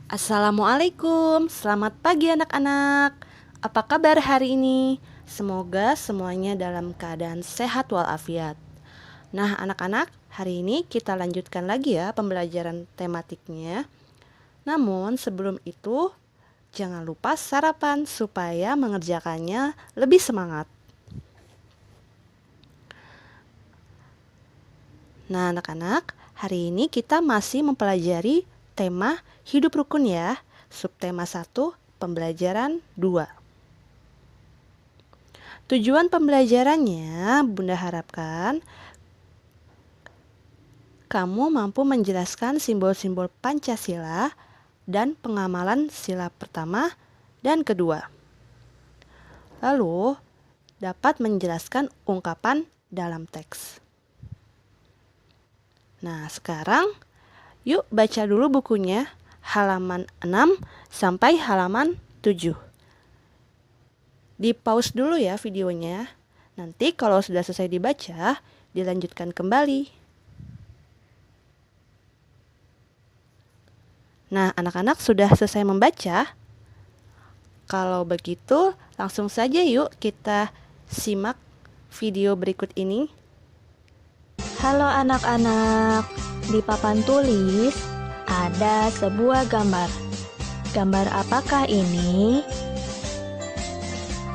Assalamualaikum, selamat pagi anak-anak. Apa kabar hari ini? Semoga semuanya dalam keadaan sehat walafiat. Nah, anak-anak, hari ini kita lanjutkan lagi ya pembelajaran tematiknya. Namun, sebelum itu, jangan lupa sarapan supaya mengerjakannya lebih semangat. Nah, anak-anak, hari ini kita masih mempelajari tema hidup rukun ya. Subtema 1, pembelajaran 2. Tujuan pembelajarannya, Bunda harapkan kamu mampu menjelaskan simbol-simbol Pancasila dan pengamalan sila pertama dan kedua. Lalu, dapat menjelaskan ungkapan dalam teks. Nah, sekarang yuk baca dulu bukunya halaman 6 sampai halaman 7. Di pause dulu ya videonya. Nanti kalau sudah selesai dibaca, dilanjutkan kembali. Nah, anak-anak sudah selesai membaca? Kalau begitu, langsung saja yuk kita simak video berikut ini. Halo anak-anak, di papan tulis ada sebuah gambar. Gambar apakah ini?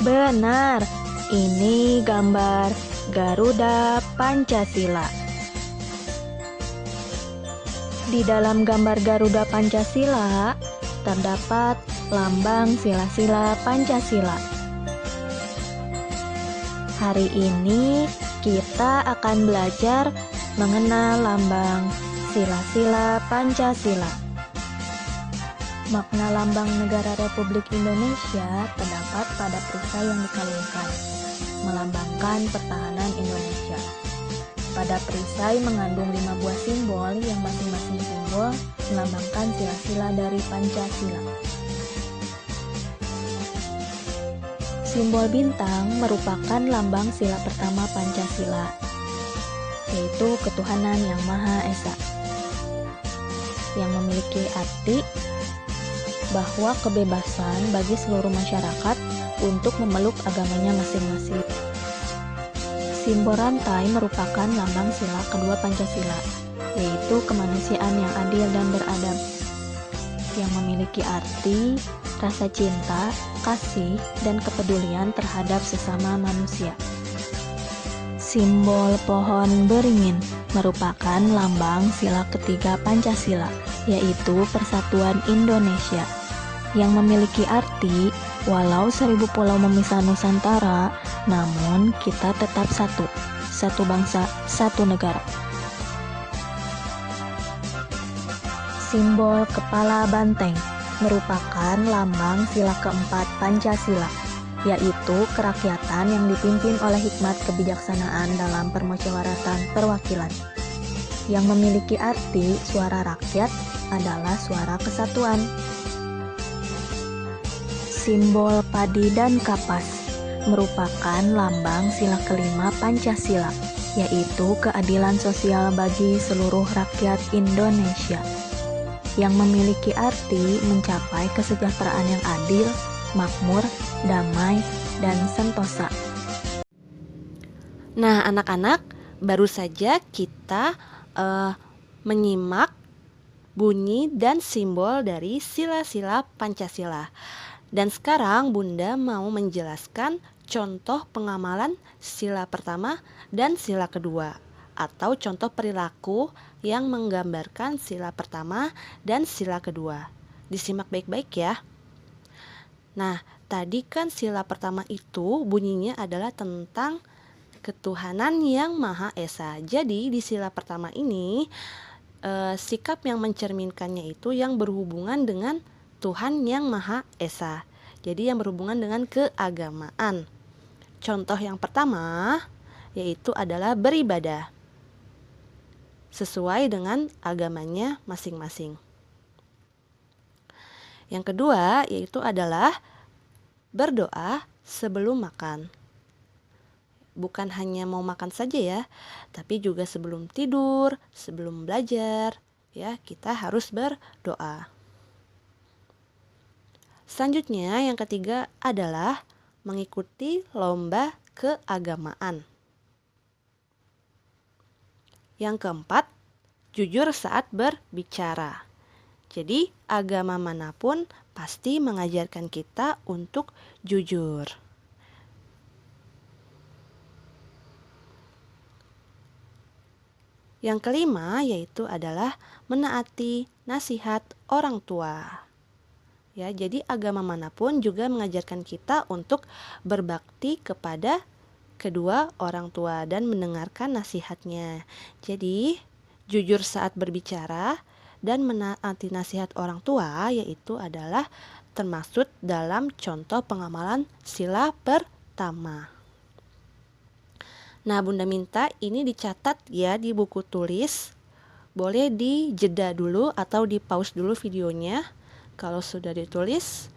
Benar, ini gambar Garuda Pancasila. Di dalam gambar Garuda Pancasila terdapat lambang sila-sila Pancasila. Hari ini kita akan belajar mengenal lambang sila-sila Pancasila. Makna lambang negara Republik Indonesia terdapat pada perisai yang dikalungkan, melambangkan pertahanan Indonesia. Pada perisai mengandung 5 buah simbol yang masing-masing simbol melambangkan sila-sila dari Pancasila. Simbol bintang merupakan lambang sila pertama Pancasila, yaitu ketuhanan yang Maha Esa, yang memiliki arti bahwa kebebasan bagi seluruh masyarakat untuk memeluk agamanya masing-masing. Simbol rantai merupakan lambang sila kedua Pancasila, yaitu kemanusiaan yang adil dan beradab, yang memiliki arti rasa cinta, kasih, dan kepedulian terhadap sesama manusia. Simbol pohon beringin merupakan lambang sila ketiga Pancasila, yaitu Persatuan Indonesia, yang memiliki arti walau 1000 pulau memisah Nusantara, namun kita tetap satu bangsa, satu negara. Simbol kepala banteng merupakan lambang sila keempat Pancasila, yaitu kerakyatan yang dipimpin oleh hikmat kebijaksanaan dalam permusyawaratan perwakilan, yang memiliki arti suara rakyat adalah suara kesatuan. Simbol padi dan kapas merupakan lambang sila kelima Pancasila, yaitu keadilan sosial bagi seluruh rakyat Indonesia, yang memiliki arti mencapai kesejahteraan yang adil, makmur, damai, dan sentosa. Nah, anak-anak, baru saja kita menyimak bunyi dan simbol dari sila-sila Pancasila. Dan sekarang Bunda mau menjelaskan contoh pengamalan sila pertama dan sila kedua, atau contoh perilaku yang menggambarkan sila pertama dan sila kedua. Disimak baik-baik ya. Nah, tadi kan sila pertama itu bunyinya adalah tentang ketuhanan yang Maha Esa. Jadi di sila pertama ini sikap yang mencerminkannya itu yang berhubungan dengan Tuhan yang Maha Esa. Jadi yang berhubungan dengan keagamaan. Contoh yang pertama yaitu adalah beribadah sesuai dengan agamanya masing-masing. Yang kedua yaitu adalah berdoa sebelum makan. Bukan hanya mau makan saja ya, tapi juga sebelum tidur, sebelum belajar, ya kita harus berdoa. Selanjutnya yang ketiga adalah mengikuti lomba keagamaan. Yang keempat, jujur saat berbicara. Jadi agama manapun pasti mengajarkan kita untuk jujur. Yang kelima yaitu adalah menaati nasihat orang tua. Ya, jadi agama manapun juga mengajarkan kita untuk berbakti kepada kedua orang tua dan mendengarkan nasihatnya. Jadi, jujur saat berbicara dan menaati nasihat orang tua yaitu adalah termaksud dalam contoh pengamalan sila pertama. Nah, Bunda minta ini dicatat ya di buku tulis. Boleh dijeda dulu atau di pause dulu videonya. Kalau sudah ditulis,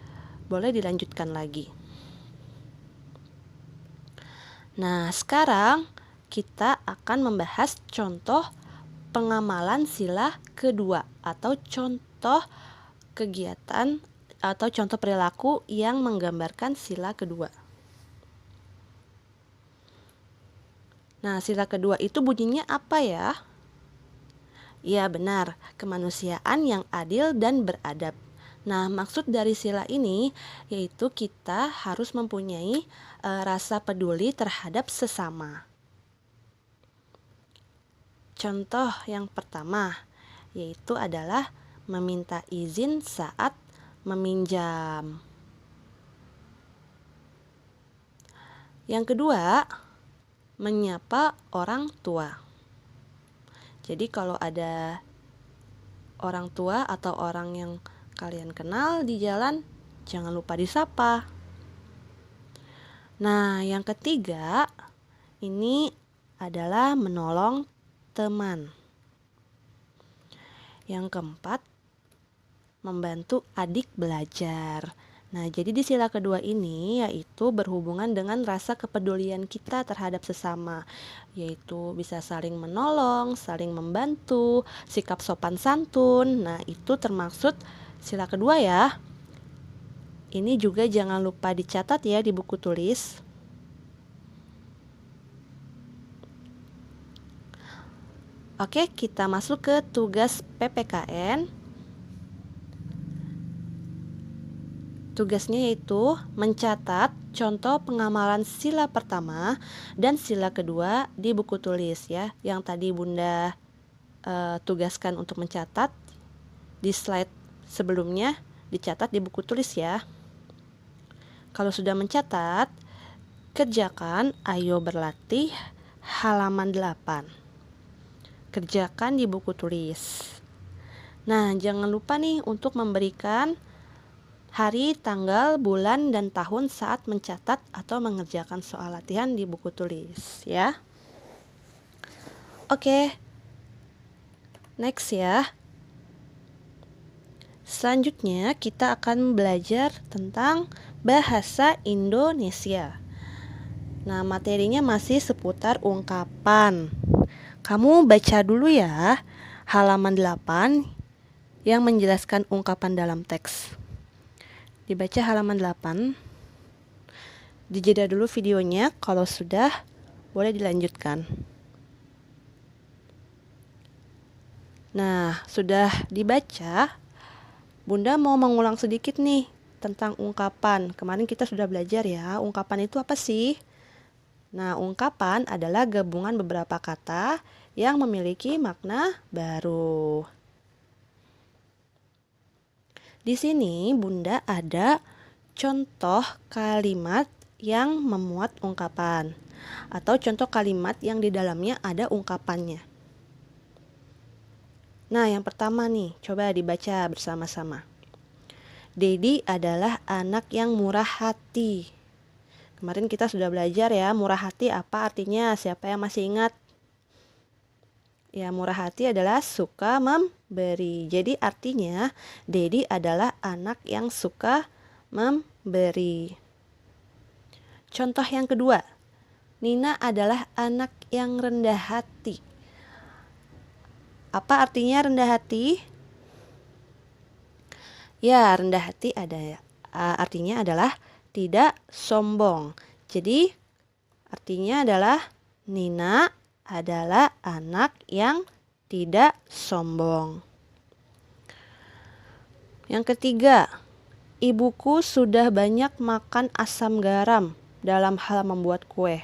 boleh dilanjutkan lagi. Nah, sekarang kita akan membahas contoh pengamalan sila kedua atau contoh kegiatan atau contoh perilaku yang menggambarkan sila kedua. Nah, sila kedua itu bunyinya apa ya? Ya benar, kemanusiaan yang adil dan beradab. Nah, maksud dari sila ini yaitu kita harus mempunyai rasa peduli terhadap sesama. Contoh yang pertama yaitu adalah meminta izin saat meminjam. Yang kedua, menyapa orang tua. Jadi kalau ada orang tua atau orang yang kalian kenal di jalan, jangan lupa disapa. Nah, yang ketiga ini adalah menolong teman. Yang keempat, membantu adik belajar. Nah, jadi di sila kedua ini yaitu berhubungan dengan rasa kepedulian kita terhadap sesama, yaitu bisa saling menolong, saling membantu, sikap sopan santun. Nah, itu termaksud sila kedua ya. Ini juga jangan lupa dicatat ya di buku tulis. Oke, kita masuk ke tugas PPKN. Tugasnya yaitu mencatat contoh pengamalan sila pertama dan sila kedua di buku tulis ya. Yang tadi Bunda tugaskan untuk mencatat di slide sebelumnya, dicatat di buku tulis ya. Kalau sudah mencatat, kerjakan Ayo Berlatih halaman 8. Kerjakan di buku tulis. Nah, jangan lupa nih untuk memberikan hari, tanggal, bulan, dan tahun saat mencatat atau mengerjakan soal latihan di buku tulis ya. Oke, next ya. Selanjutnya kita akan belajar tentang bahasa Indonesia. Nah, materinya masih seputar ungkapan. Kamu baca dulu ya halaman 8 yang menjelaskan ungkapan dalam teks. Dibaca halaman 8. Dijeda dulu videonya, kalau sudah boleh dilanjutkan. Nah, sudah dibaca, Bunda mau mengulang sedikit nih tentang ungkapan. Kemarin kita sudah belajar ya, ungkapan itu apa sih? Nah, ungkapan adalah gabungan beberapa kata yang memiliki makna baru. Di sini Bunda ada contoh kalimat yang memuat ungkapan atau contoh kalimat yang di dalamnya ada ungkapannya. Nah, yang pertama nih, coba dibaca bersama-sama. Dedi adalah anak yang murah hati. Kemarin kita sudah belajar ya, murah hati apa artinya? Siapa yang masih ingat? Ya, murah hati adalah suka memberi. Jadi artinya Dedi adalah anak yang suka memberi. Contoh yang kedua, Nina adalah anak yang rendah hati. Apa artinya rendah hati? Ya, rendah hati artinya adalah tidak sombong. Jadi artinya adalah Nina adalah anak yang tidak sombong. Yang ketiga, ibuku sudah banyak makan asam garam dalam hal membuat kue.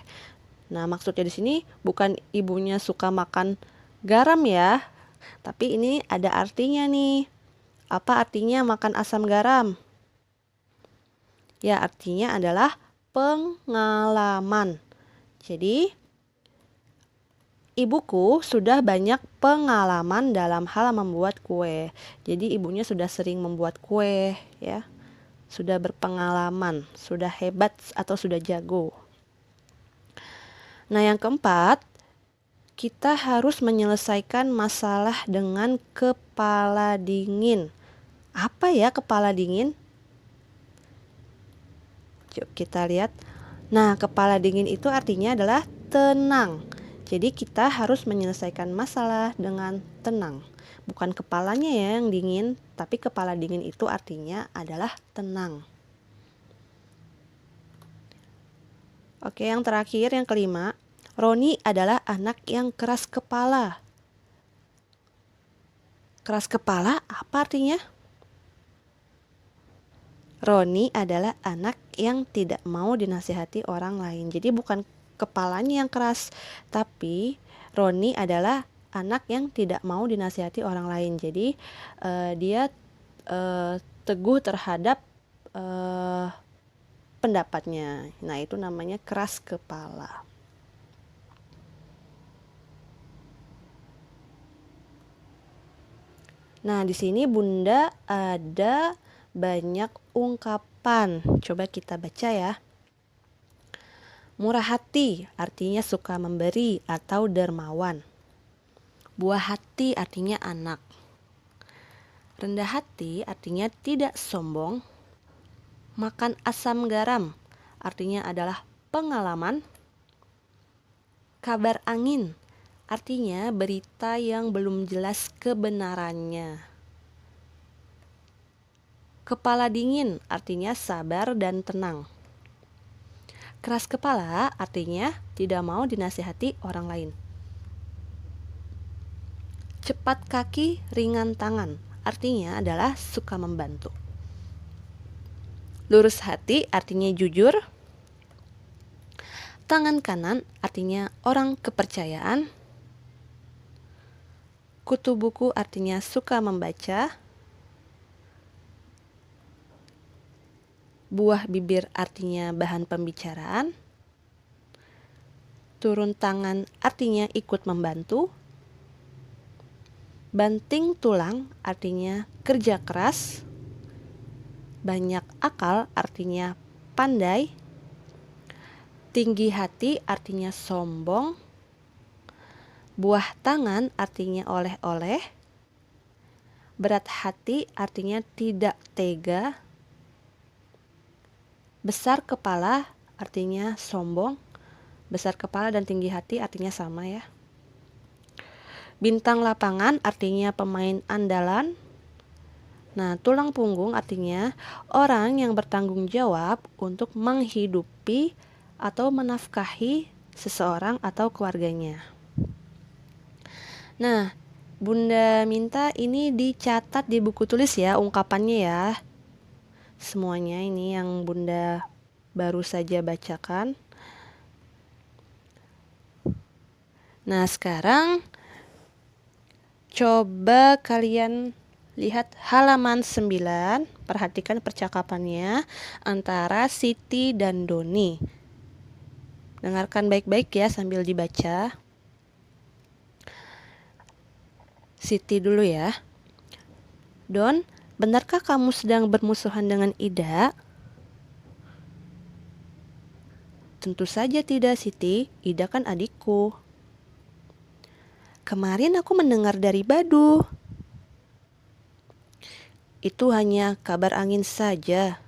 Nah, maksudnya di sini bukan ibunya suka makan garam ya, tapi ini ada artinya nih. Apa artinya makan asam garam? Ya, artinya adalah pengalaman. Jadi, ibuku sudah banyak pengalaman dalam hal membuat kue. Jadi, ibunya sudah sering membuat kue, ya. Sudah berpengalaman, sudah hebat atau sudah jago. Nah, yang keempat, kita harus menyelesaikan masalah dengan kepala dingin. Apa ya kepala dingin? Yuk kita lihat. Nah, kepala dingin itu artinya adalah tenang. Jadi kita harus menyelesaikan masalah dengan tenang. Bukan kepalanya ya yang dingin, tapi kepala dingin itu artinya adalah tenang. Oke, yang terakhir, yang kelima, Roni adalah anak yang keras kepala. Keras kepala apa artinya? Roni adalah anak yang tidak mau dinasihati orang lain. Jadi bukan kepalanya yang keras, tapi Roni adalah anak yang tidak mau dinasihati orang lain. Jadi dia teguh terhadap pendapatnya. Nah, itu namanya keras kepala. Nah, di sini Bunda ada banyak ungkapan. Coba kita baca ya. Murah hati artinya suka memberi atau dermawan. Buah hati artinya anak. Rendah hati artinya tidak sombong. Makan asam garam artinya adalah pengalaman. Kabar angin artinya berita yang belum jelas kebenarannya. Kepala dingin artinya sabar dan tenang. Keras kepala artinya tidak mau dinasihati orang lain. Cepat kaki, ringan tangan artinya adalah suka membantu. Lurus hati artinya jujur. Tangan kanan artinya orang kepercayaan. Kutu buku artinya suka membaca. Buah bibir artinya bahan pembicaraan. Turun tangan artinya ikut membantu. Banting tulang artinya kerja keras. Banyak akal artinya pandai. Tinggi hati artinya sombong. Buah tangan artinya oleh-oleh. Berat hati artinya tidak tega. Besar kepala artinya sombong. Besar kepala dan tinggi hati artinya sama ya. Bintang lapangan artinya pemain andalan. Nah, tulang punggung artinya orang yang bertanggung jawab untuk menghidupi atau menafkahi seseorang atau keluarganya. Nah, Bunda minta ini dicatat di buku tulis ya, ungkapannya ya. Semuanya ini yang Bunda baru saja bacakan. Nah, sekarang coba kalian lihat halaman 9. Perhatikan percakapannya antara Siti dan Doni. Dengarkan baik-baik ya sambil dibaca. Siti dulu ya. Don, benarkah kamu sedang bermusuhan dengan Ida? Tentu saja tidak, Siti. Ida kan adikku. Kemarin aku mendengar dari Badu. Itu hanya kabar angin saja.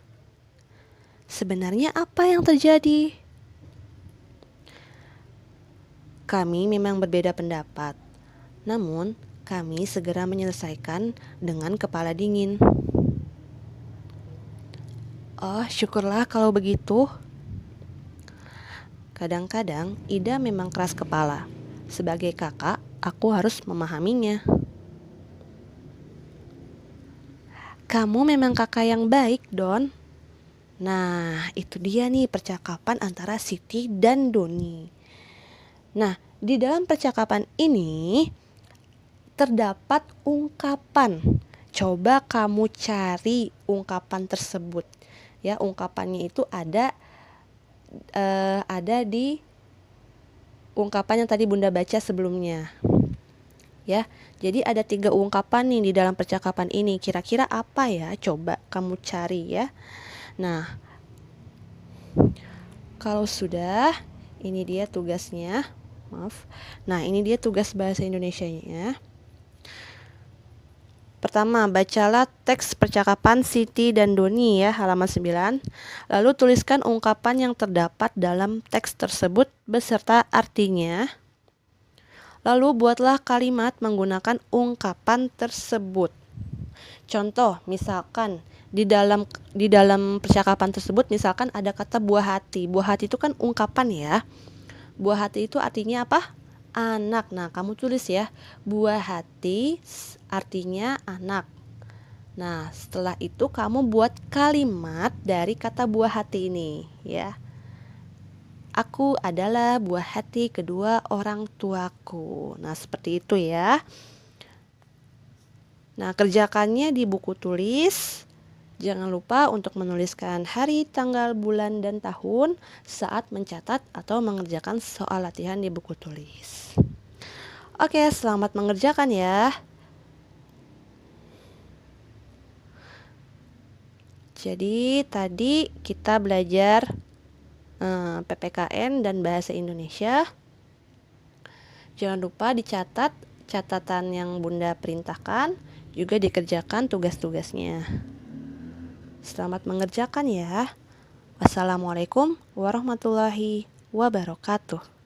Sebenarnya apa yang terjadi? Kami memang berbeda pendapat. Namun, kami segera menyelesaikan dengan kepala dingin. Oh, syukurlah kalau begitu. Kadang-kadang Ida memang keras kepala. Sebagai kakak, aku harus memahaminya. Kamu memang kakak yang baik, Don. Nah, itu dia nih percakapan antara Siti dan Doni. Nah, di dalam percakapan ini terdapat ungkapan. Coba kamu cari ungkapan tersebut. Ya, ungkapannya itu ada di ungkapan yang tadi Bunda baca sebelumnya. Ya, jadi ada 3 ungkapan nih di dalam percakapan ini. Kira-kira apa ya? Coba kamu cari ya. Nah, kalau sudah, ini dia tugasnya. Maaf. Nah, ini dia tugas bahasa Indonesianya. Pertama, bacalah teks percakapan Siti dan Doni ya, halaman 9. Lalu tuliskan ungkapan yang terdapat dalam teks tersebut beserta artinya. Lalu buatlah kalimat menggunakan ungkapan tersebut. Contoh, misalkan di dalam percakapan tersebut misalkan ada kata buah hati. Buah hati itu kan ungkapan ya. Buah hati itu artinya apa? Anak. Nah, kamu tulis ya. Buah hati artinya anak. Nah, setelah itu kamu buat kalimat dari kata buah hati ini ya. Aku adalah buah hati kedua orang tuaku. Nah, seperti itu ya. Nah, kerjakannya di buku tulis. Jangan lupa untuk menuliskan hari, tanggal, bulan, dan tahun saat mencatat atau mengerjakan soal latihan di buku tulis. Oke, selamat mengerjakan ya. Jadi tadi kita belajar PPKN dan bahasa Indonesia. Jangan lupa dicatat catatan yang Bunda perintahkan, juga dikerjakan tugas-tugasnya. Selamat mengerjakan ya. Wassalamualaikum warahmatullahi wabarakatuh.